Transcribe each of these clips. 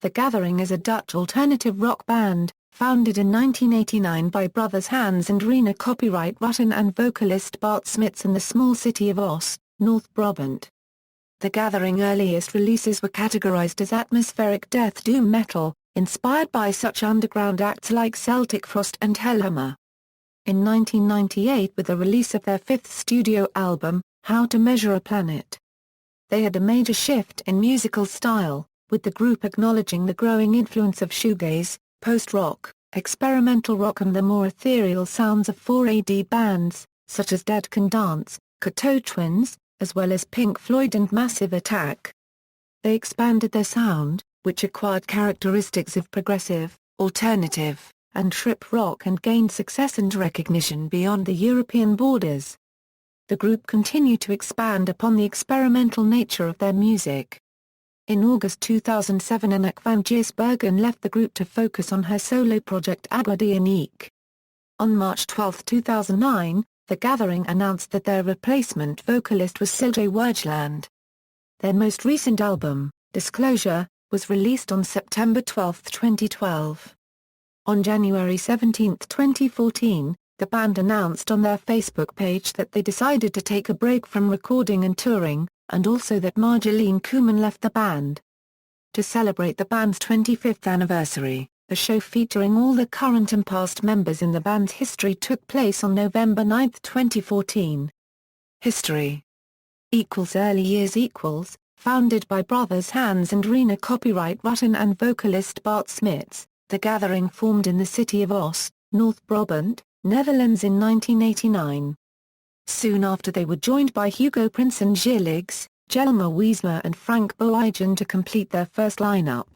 The Gathering is a Dutch alternative rock band, founded in 1989 by brothers Hans and René Rutten and vocalist Bart Smits in the small city of Os, North Brabant. The Gathering earliest releases were categorized as atmospheric death doom metal, inspired by such underground acts like Celtic Frost and Hellhammer. In 1998 with the release of their fifth studio album, How to Measure a Planet, they had a major shift in musical style, with the group acknowledging the growing influence of shoegaze, post-rock, experimental rock and the more ethereal sounds of 4AD bands, such as Dead Can Dance, Cocteau Twins, as well as Pink Floyd and Massive Attack. They expanded their sound, which acquired characteristics of progressive, alternative, and trip rock and gained success and recognition beyond the European borders. The group continued to expand upon the experimental nature of their music. In August 2007 Anouk van Giersbergen left the group to focus on her solo project Agua de Unique. On March 12, 2009, The Gathering announced that their replacement vocalist was Silje Wergeland. Their most recent album, Disclosure, was released on September 12, 2012. On January 17, 2014, the band announced on their Facebook page that they decided to take a break from recording and touring, and also that Marjolein Koeman left the band. To celebrate the band's 25th anniversary, a show featuring all the current and past members in the band's history took place on November 9, 2014. History Early years Founded by brothers Hans and René Rutten and vocalist Bart Smits, The Gathering formed in the city of Os, North Brabant, Netherlands in 1989. Soon after they were joined by Hugo Prince and Geerligs, Jelmer Wiesmer and Frank Boygen to complete their first lineup.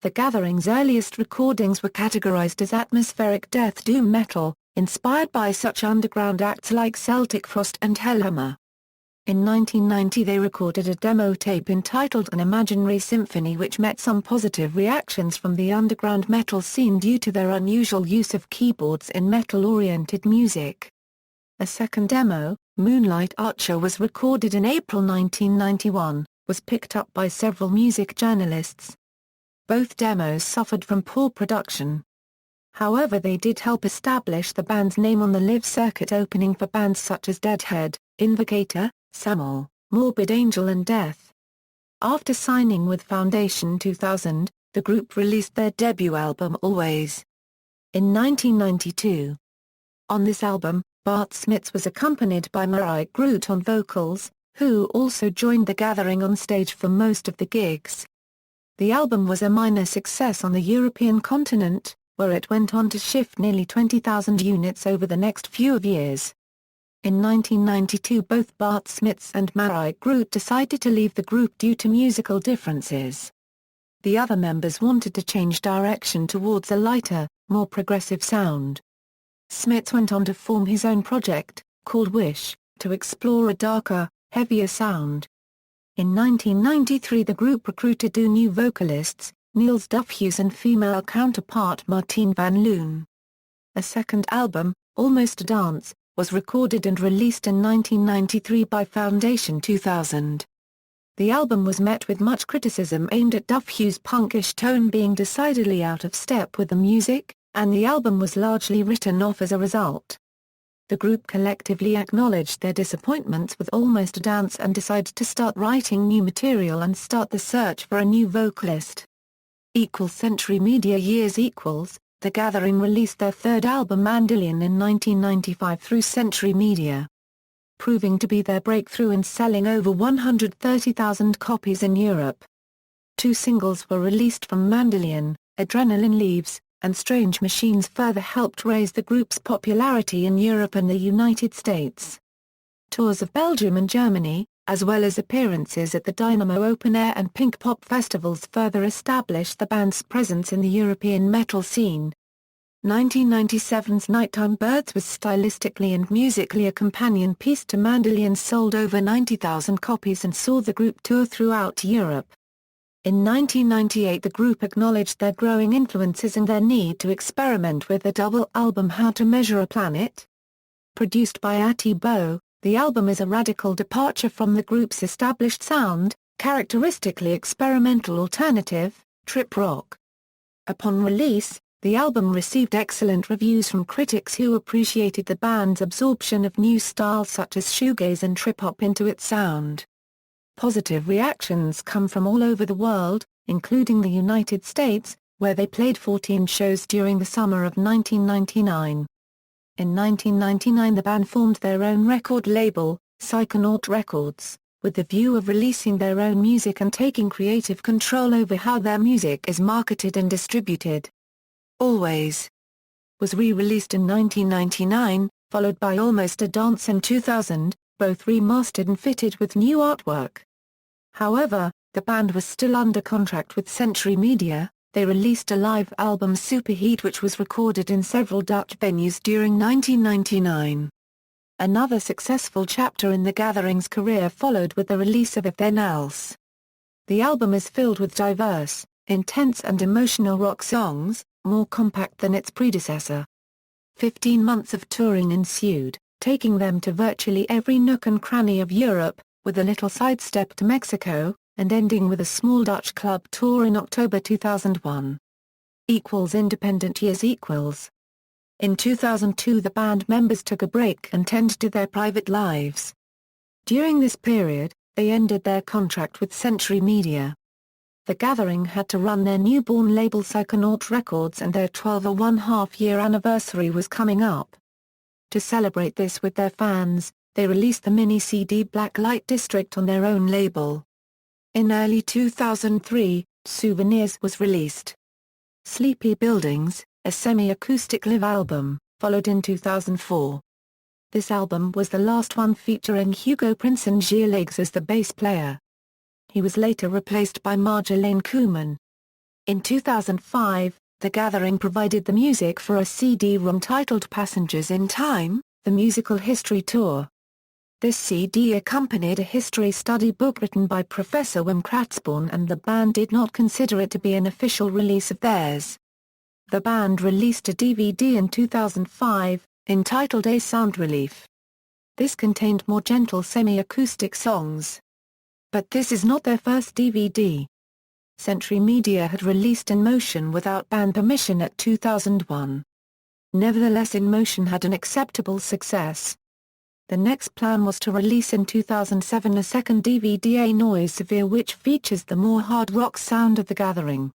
The Gathering's earliest recordings were categorized as atmospheric death doom metal, inspired by such underground acts like Celtic Frost and Hellhammer. In 1990 they recorded a demo tape entitled An Imaginary Symphony which met some positive reactions from the underground metal scene due to their unusual use of keyboards in metal-oriented music. A second demo, Moonlight Archer, was recorded in April 1991, was picked up by several music journalists. Both demos suffered from poor production. However, they did help establish the band's name on the live circuit, opening for bands such as Deadhead, Invocator, Samol, Morbid Angel and Death. After signing with Foundation 2000, the group released their debut album Always in 1992. On this album, Bart Smits was accompanied by Marijk Groot on vocals, who also joined The Gathering on stage for most of the gigs. The album was a minor success on the European continent, where it went on to shift nearly 20,000 units over the next few years. In 1992 both Bart Smits and Marijk Groot decided to leave the group due to musical differences. The other members wanted to change direction towards a lighter, more progressive sound. Smits went on to form his own project, called Wish, to explore a darker, heavier sound. In 1993 the group recruited two new vocalists, Niels Dufhuis and female counterpart Martine van Loon. A second album, Almost a Dance, was recorded and released in 1993 by Foundation 2000. The album was met with much criticism aimed at Dufhuis' punkish tone being decidedly out of step with the music, and the album was largely written off as a result. The group collectively acknowledged their disappointments with Almost a Dance and decided to start writing new material and start the search for a new vocalist. Century Media Years The Gathering released their third album Mandolin in 1995 through Century Media, proving to be their breakthrough and selling over 130,000 copies in Europe. Two singles were released from Mandolin, Adrenaline Leaves, and Strange Machines further helped raise the group's popularity in Europe and the United States. Tours of Belgium and Germany, as well as appearances at the Dynamo Open Air and Pink Pop festivals further established the band's presence in the European metal scene. 1997's Nighttime Birds was stylistically and musically a companion piece to Mandolin, sold over 90,000 copies and saw the group tour throughout Europe. In 1998 the group acknowledged their growing influences and their need to experiment with the double album How to Measure a Planet. Produced by Ati Bo, the album is a radical departure from the group's established sound, characteristically experimental alternative, trip rock. Upon release, the album received excellent reviews from critics who appreciated the band's absorption of new styles such as shoegaze and trip-hop into its sound. Positive reactions come from all over the world, including the United States, where they played 14 shows during the summer of 1999. In 1999 the band formed their own record label, Psychonaut Records, with the view of releasing their own music and taking creative control over how their music is marketed and distributed. Always was re-released in 1999, followed by Almost a Dance in 2000, both remastered and fitted with new artwork. However, the band was still under contract with Century Media. They released a live album Superheat which was recorded in several Dutch venues during 1999. Another successful chapter in The Gathering's career followed with the release of If Then Else. The album is filled with diverse, intense and emotional rock songs, more compact than its predecessor. 15 months of touring ensued, taking them to virtually every nook and cranny of Europe, with a little sidestep to Mexico, and ending with a small Dutch club tour in October 2001. Independent years. In 2002 the band members took a break and tended to their private lives. During this period, they ended their contract with Century Media. The Gathering had to run their newborn label Psychonaut Records and their 12-and-a-half-year anniversary was coming up. To celebrate this with their fans, they released the mini-CD Black Light District on their own label. In early 2003, Souvenirs was released. Sleepy Buildings, a semi-acoustic live album, followed in 2004. This album was the last one featuring Hugo Prince and Gilles as the bass player. He was later replaced by Marjolaine Koeman. In 2005, The Gathering provided the music for a CD-ROM titled Passengers in Time, the musical history tour. This CD accompanied a history study book written by Professor Wim Kratzborn and the band did not consider it to be an official release of theirs. The band released a DVD in 2005, entitled A Sound Relief. This contained more gentle semi-acoustic songs. But this is not their first DVD. Century Media had released In Motion without band permission at 2001. Nevertheless In Motion had an acceptable success. The next plan was to release in 2007 a second DVD A Noise Severe which features the more hard rock sound of The Gathering.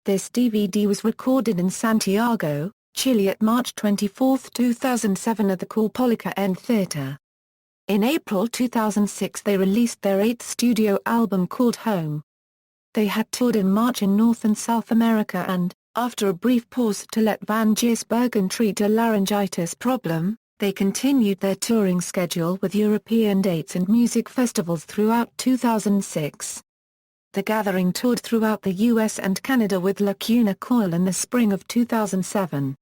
This DVD was recorded in Santiago, Chile at March 24, 2007 at the Caupolicán End Theatre. In April 2006 they released their 8th studio album called Home. They had toured in March in North and South America and, after a brief pause to let Van Giersbergen treat a laryngitis problem, they continued their touring schedule with European dates and music festivals throughout 2006. The Gathering toured throughout the US and Canada with Lacuna Coil in the spring of 2007.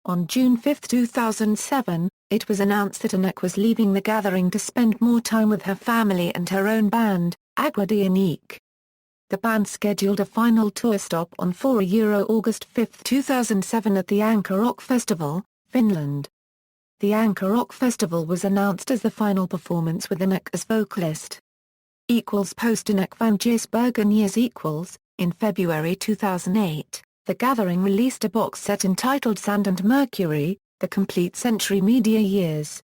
On June 5, 2007, it was announced that Anak was leaving The Gathering to spend more time with her family and her own band, Agua de Anik. The band scheduled a final tour stop on 4 August 5, 2007 at the Anchor Rock Festival, Finland. The Anchor Rock Festival was announced as the final performance with Anak as vocalist. Post-Anak Van Giersbergen years. In February 2008, The Gathering released a box set entitled Sand and Mercury, The Complete Century Media Years.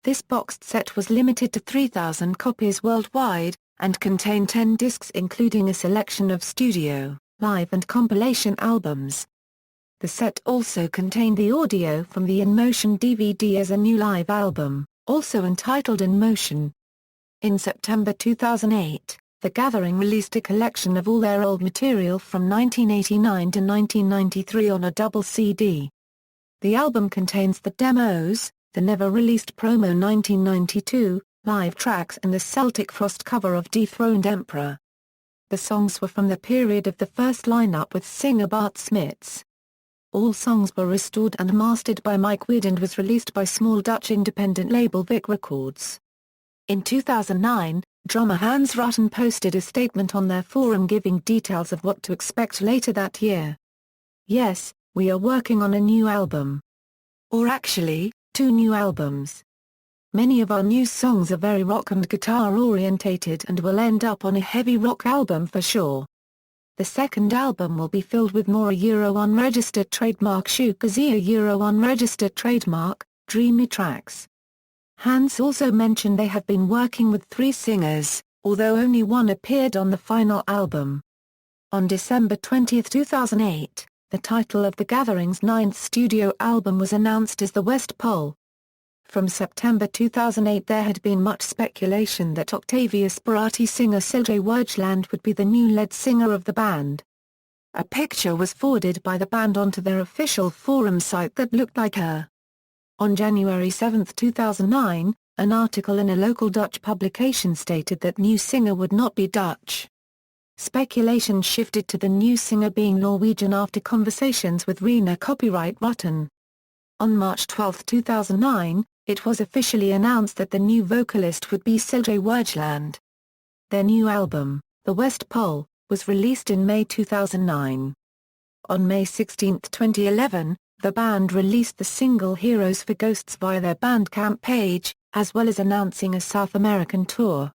This boxed set was limited to 3,000 copies worldwide, and contained 10 discs including a selection of studio, live and compilation albums. The set also contained the audio from the In Motion DVD as a new live album, also entitled In Motion. In September 2008, The Gathering released a collection of all their old material from 1989 to 1993 on a double CD. The album contains the demos, the never-released promo 1992, live tracks and the Celtic Frost cover of Dethroned Emperor. The songs were from the period of the first lineup with singer Bart Smits. All songs were restored and mastered by Mike Weird and was released by small Dutch independent label Vic Records. In 2009, drummer Hans Rutten posted a statement on their forum giving details of what to expect later that year. Yes, we are working on a new album. Or actually, 2 new albums. Many of our new songs are very rock and guitar orientated and will end up on a heavy rock album for sure. The second album will be filled with more unregistered trademark shoegaze unregistered trademark, dreamy tracks. Hans also mentioned they have been working with 3 singers, although only one appeared on the final album. On December 20, 2008, the title of The Gathering's 9th studio album was announced as The West Pole. From September 2008 there had been much speculation that Octavius Barati singer Silje Wergeland would be the new lead singer of the band. A picture was forwarded by the band onto their official forum site that looked like her. On January 7, 2009, an article in a local Dutch publication stated that new singer would not be Dutch. Speculation shifted to the new singer being Norwegian after conversations with René Rutten. On March 12, 2009, it was officially announced that the new vocalist would be Silje Wergeland. Their new album, The West Pole, was released in May 2009. On May 16, 2011, the band released the single Heroes for Ghosts via their Bandcamp page, as well as announcing a South American tour.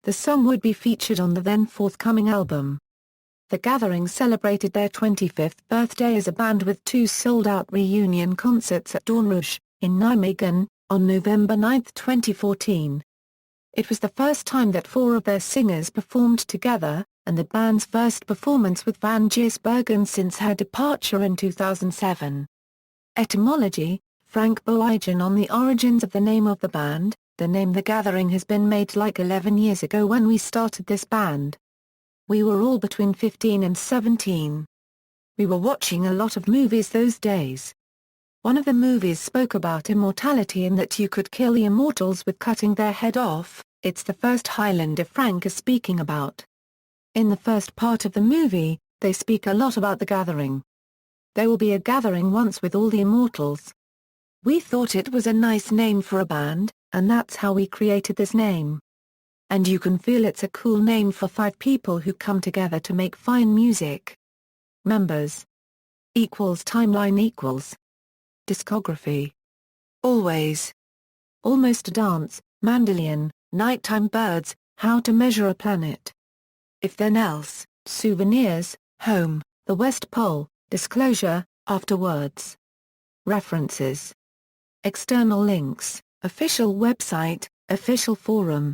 The song would be featured on the then forthcoming album. The Gathering celebrated their 25th birthday as a band with 2 sold-out reunion concerts at Doornrush, in Nijmegen, on November 9, 2014. It was the first time that 4 of their singers performed together, and the band's first performance with Van Giersbergen since her departure in 2007. Etymology, Frank Boygen on the origins of the name of the band. The name The Gathering has been made like 11 years ago when we started this band. We were all between 15 and 17. We were watching a lot of movies those days. One of the movies spoke about immortality and that you could kill the immortals with cutting their head off. It's the first Highlander Frank is speaking about. In the first part of the movie, they speak a lot about the gathering. There will be a gathering once with all the immortals. We thought it was a nice name for a band, and that's how we created this name. And you can feel it's a cool name for 5 people who come together to make fine music. Members =timeline Discography. Always. Almost a Dance, Mandolin, Nighttime Birds, How to Measure a Planet. If Then Else, Souvenirs, Home, The West Pole, Disclosure, Afterwards. References. External links, official website, official forum.